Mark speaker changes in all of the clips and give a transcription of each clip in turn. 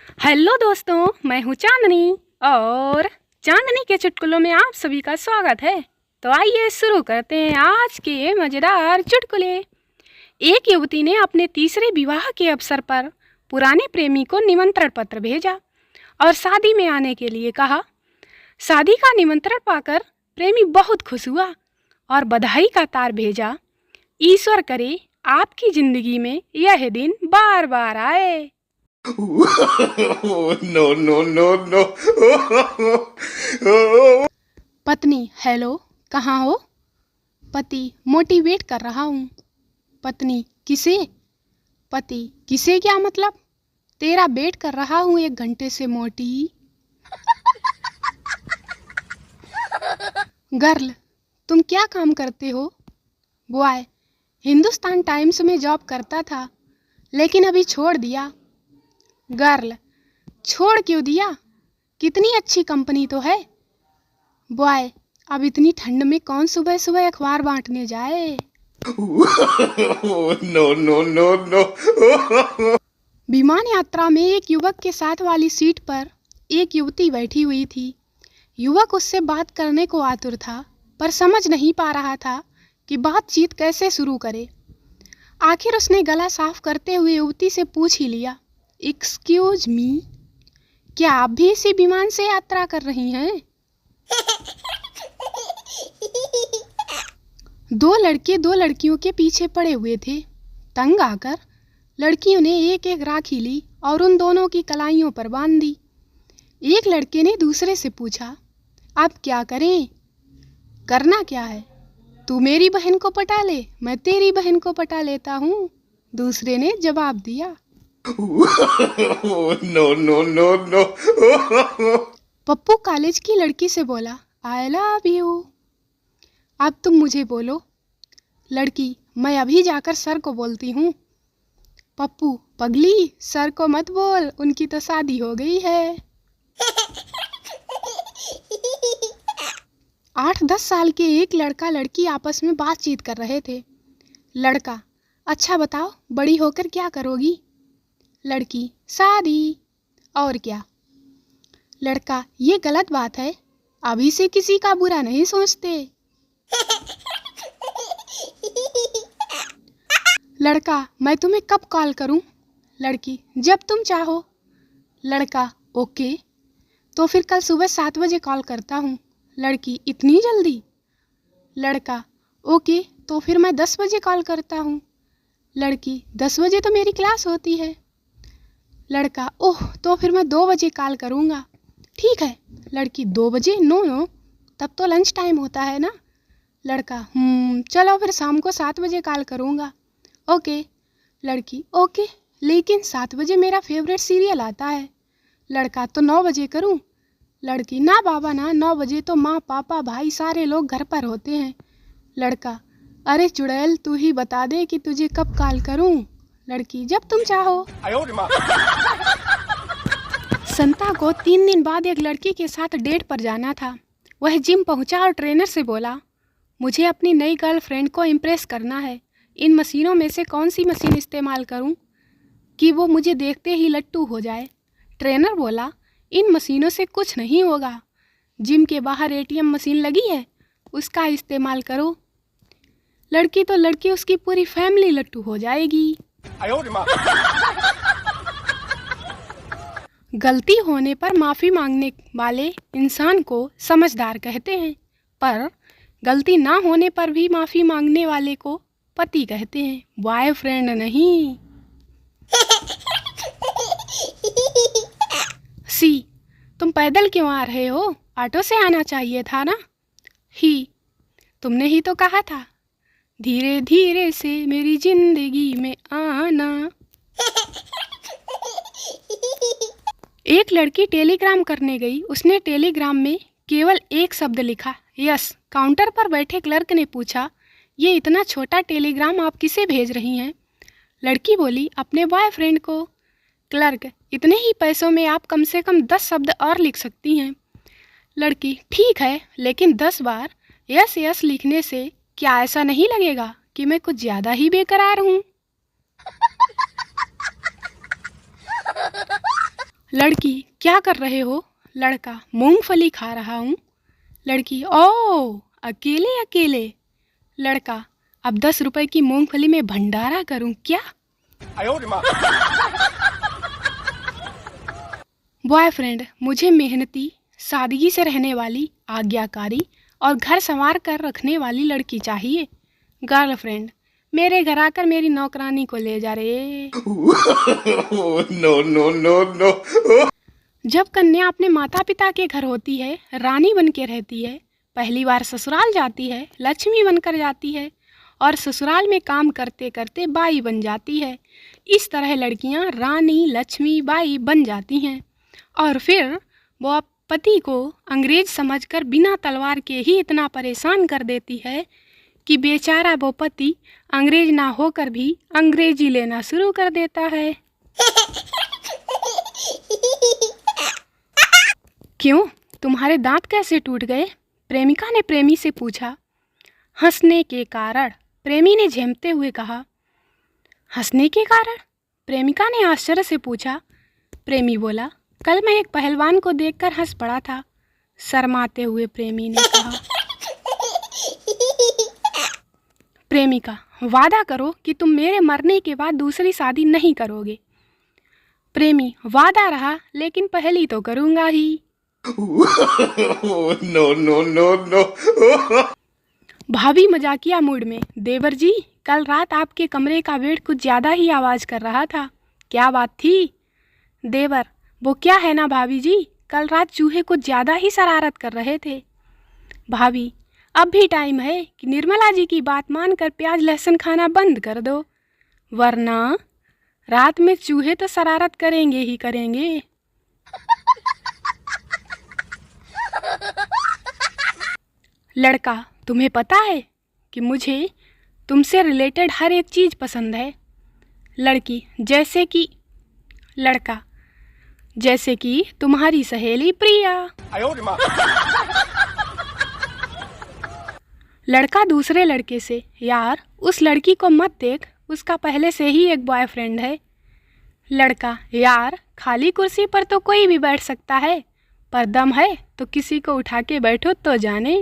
Speaker 1: Hello दोस्तों, मैं हूँ चांदनी और चांदनी के चुटकुलों में आप सभी का स्वागत है। तो आइए शुरू करते हैं आज के मज़ेदार चुटकुले। एक युवती ने अपने तीसरे विवाह के अवसर पर पुराने प्रेमी को निमंत्रण पत्र भेजा और शादी में आने के लिए कहा। शादी का निमंत्रण पाकर प्रेमी बहुत खुश हुआ और बधाई का तार भेजा। ईश्वर करे आपकी जिंदगी में यह दिन बार बार आए।
Speaker 2: No, no, no, no.
Speaker 1: पत्नी, हेलो, कहाँ हो? पति, मोटिवेट कर रहा हूँ। पत्नी, किसे? पति, किसे क्या मतलब? तेरा वेट कर रहा हूँ 1 घंटे से मोटी। गर्ल, तुम क्या काम करते हो? बॉय, हिंदुस्तान टाइम्स में जॉब करता था लेकिन अभी छोड़ दिया। गर्ल, छोड़ क्यों दिया? कितनी अच्छी कंपनी तो है। बॉय, अब इतनी ठंड में कौन सुबह सुबह अखबार बांटने जाए।
Speaker 2: No, no, no, no.
Speaker 1: विमान यात्रा में एक युवक के साथ वाली सीट पर एक युवती बैठी हुई थी। युवक उससे बात करने को आतुर था पर समझ नहीं पा रहा था कि बातचीत कैसे शुरू करे। आखिर उसने गला साफ करते हुए युवती से पूछ ही लिया, एक्सक्यूज मी, क्या आप भी इसी विमान से यात्रा कर रही हैं? 2 लड़के 2 लड़कियों के पीछे पड़े हुए थे। तंग आकर लड़कियों ने एक एक राखी ली और उन दोनों की कलाइयों पर बांध दी। एक लड़के ने दूसरे से पूछा, अब क्या करें? करना क्या है? तू मेरी बहन को पटा ले, मैं तेरी बहन को पटा लेता हूँ। दूसरे ने जवाब दिया।
Speaker 2: No, no, no, no.
Speaker 1: Pappu college की लड़की से बोला, आई लव यू। अब तुम मुझे बोलो। लड़की, मैं अभी जाकर सर को बोलती हूँ। पप्पू, पगली, सर को मत बोल, उनकी तो शादी हो गई है। 8-10 साल के एक लड़का लड़की आपस में बातचीत कर रहे थे। लड़का, अच्छा बताओ, बड़ी होकर क्या करोगी? लड़की, शादी। और क्या? लड़का, ये गलत बात है, अभी से किसी का बुरा नहीं सोचते। लड़का, मैं तुम्हें कब कॉल करूं? लड़की, जब तुम चाहो। लड़का, ओके, तो फिर कल सुबह 7 बजे कॉल करता हूँ। लड़की, इतनी जल्दी? लड़का, ओके, तो फिर मैं 10 बजे कॉल करता हूँ। लड़की, 10 बजे तो मेरी क्लास होती है। लड़का, ओह, तो फिर मैं 2 बजे कॉल करूँगा। ठीक है। लड़की, 2 बजे? नो नो, तब तो लंच टाइम होता है ना। लड़का, चलो फिर शाम को 7 बजे कॉल करूँगा। ओके। लड़की, ओके, लेकिन 7 बजे मेरा फेवरेट सीरियल आता है। लड़का, तो 9 बजे करूँ? लड़की, ना बाबा ना, 9 बजे तो माँ पापा भाई सारे लोग घर पर होते हैं। लड़का, अरे चुड़ैल, तू ही बता दे कि तुझे कब कॉल करूँ? लड़की, जब तुम चाहो। संता को 3 दिन बाद एक लड़की के साथ डेट पर जाना था। वह जिम पहुंचा और ट्रेनर से बोला, मुझे अपनी नई गर्लफ्रेंड को इम्प्रेस करना है। इन मशीनों में से कौन सी मशीन इस्तेमाल करूं कि वो मुझे देखते ही लट्टू हो जाए? ट्रेनर बोला, इन मशीनों से कुछ नहीं होगा। जिम के बाहर ATM मशीन लगी है, उसका इस्तेमाल करो। लड़की, तो लड़की, उसकी पूरी फैमिली लट्टू हो जाएगी। गलती होने पर माफ़ी मांगने वाले इंसान को समझदार कहते हैं, पर गलती ना होने पर भी माफ़ी मांगने वाले को पति कहते हैं, बॉयफ्रेंड नहीं। सी, तुम पैदल क्यों आ रहे हो? ऑटो से आना चाहिए था ना। ही, तुमने ही तो कहा था धीरे धीरे से मेरी जिंदगी में आना। एक लड़की टेलीग्राम करने गई। उसने टेलीग्राम में केवल एक शब्द लिखा, यस। काउंटर पर बैठे क्लर्क ने पूछा, ये इतना छोटा टेलीग्राम आप किसे भेज रही हैं? लड़की बोली, अपने बॉयफ्रेंड को। क्लर्क, इतने ही पैसों में आप कम से कम 10 शब्द और लिख सकती हैं। लड़की, ठीक है, लेकिन 10 बार यस यस लिखने से क्या ऐसा नहीं लगेगा कि मैं कुछ ज़्यादा ही बेकरार हूँ? लड़की, क्या कर रहे हो? लड़का, मूंगफली खा रहा हूँ। लड़की, ओह, अकेले अकेले। लड़का, अब 10 रुपए की मूंगफली में भंडारा करूँ क्या? बॉयफ्रेंड, मुझे मेहनती, सादगी से रहने वाली, आज्ञाकारी और घर संवार कर रखने वाली लड़की चाहिए। गर्लफ्रेंड, मेरे घर आकर मेरी नौकरानी को ले जा रे।
Speaker 2: no, no, no, no.
Speaker 1: जब कन्या अपने माता पिता के घर होती है, रानी बन के रहती है। पहली बार ससुराल जाती है, लक्ष्मी बनकर जाती है और ससुराल में काम करते करते बाई बन जाती है। इस तरह लड़कियां रानी, लक्ष्मी, बाई बन जाती हैं और फिर वो पति को अंग्रेज समझकर बिना तलवार के ही इतना परेशान कर देती है कि बेचारा वो पति अंग्रेज ना होकर भी अंग्रेजी लेना शुरू कर देता है। क्यों, तुम्हारे दांत कैसे टूट गए? प्रेमिका ने प्रेमी से पूछा। हंसने के कारण, प्रेमी ने झेमते हुए कहा। हंसने के कारण? प्रेमिका ने आश्चर्य से पूछा। प्रेमी बोला, कल मैं एक पहलवान को देखकर हंस पड़ा था। शर्माते हुए प्रेमी ने कहा। प्रेमिका, वादा करो कि तुम मेरे मरने के बाद दूसरी शादी नहीं करोगे। प्रेमी, वादा रहा, लेकिन पहली तो करूँगा ही।
Speaker 2: no, no, no, no.
Speaker 1: भाभी मजाकिया मूड में, देवर जी, कल रात आपके कमरे का बेड कुछ ज़्यादा ही आवाज़ कर रहा था, क्या बात थी? देवर, वो क्या है ना भाभी जी, कल रात चूहे कुछ ज़्यादा ही शरारत कर रहे थे। भाभी, अब भी टाइम है कि निर्मला जी की बात मानकर प्याज लहसुन खाना बंद कर दो, वरना रात में चूहे तो शरारत करेंगे ही करेंगे। लड़का, तुम्हें पता है कि मुझे तुमसे रिलेटेड हर एक चीज़ पसंद है। लड़की, जैसे कि? लड़का, जैसे कि तुम्हारी सहेली प्रिया। लड़का दूसरे लड़के से, यार उस लड़की को मत देख, उसका पहले से ही एक बॉयफ्रेंड है। लड़का, यार खाली कुर्सी पर तो कोई भी बैठ सकता है, पर दम है तो किसी को उठा के बैठो तो जाने।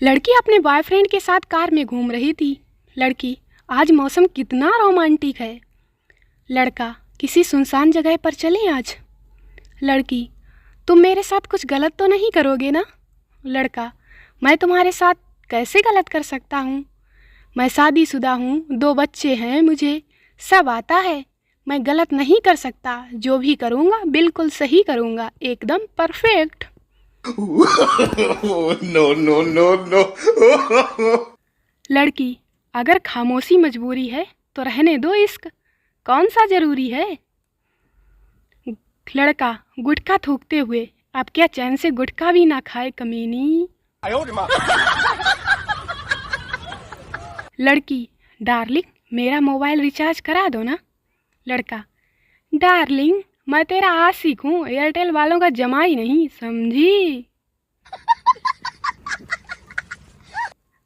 Speaker 1: लड़की अपने बॉयफ्रेंड के साथ कार में घूम रही थी। लड़की, आज मौसम कितना रोमांटिक है। लड़का, किसी सुनसान जगह पर चलें आज। लड़की, तुम मेरे साथ कुछ गलत तो नहीं करोगे ना? लड़का, मैं तुम्हारे साथ कैसे गलत कर सकता हूँ? मैं शादीशुदा हूँ, 2 बच्चे हैं मुझे, सब आता है, मैं गलत नहीं कर सकता। जो भी करूँगा बिल्कुल सही करूँगा, एकदम perfect.
Speaker 2: no, no, no, no.
Speaker 1: लड़की, अगर खामोशी मजबूरी है तो रहने दो इश्क, कौन सा जरूरी है? लड़का, गुटखा थूकते हुए, अब क्या चैन से गुटखा भी ना खाए कमीनी? लड़की, डार्लिंग, मेरा मोबाइल रिचार्ज करा दो ना। लड़का, डार्लिंग, मैं तेरा आशिक हूँ, एयरटेल वालों का जमाई नहीं, समझी?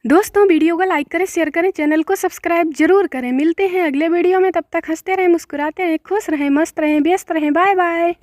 Speaker 1: दोस्तों, वीडियो को लाइक करें, शेयर करें, चैनल को सब्सक्राइब जरूर करें। मिलते हैं अगले वीडियो में, तब तक हंसते रहें, मुस्कुराते रहें, खुश रहें, मस्त रहें, व्यस्त रहें। Bye bye.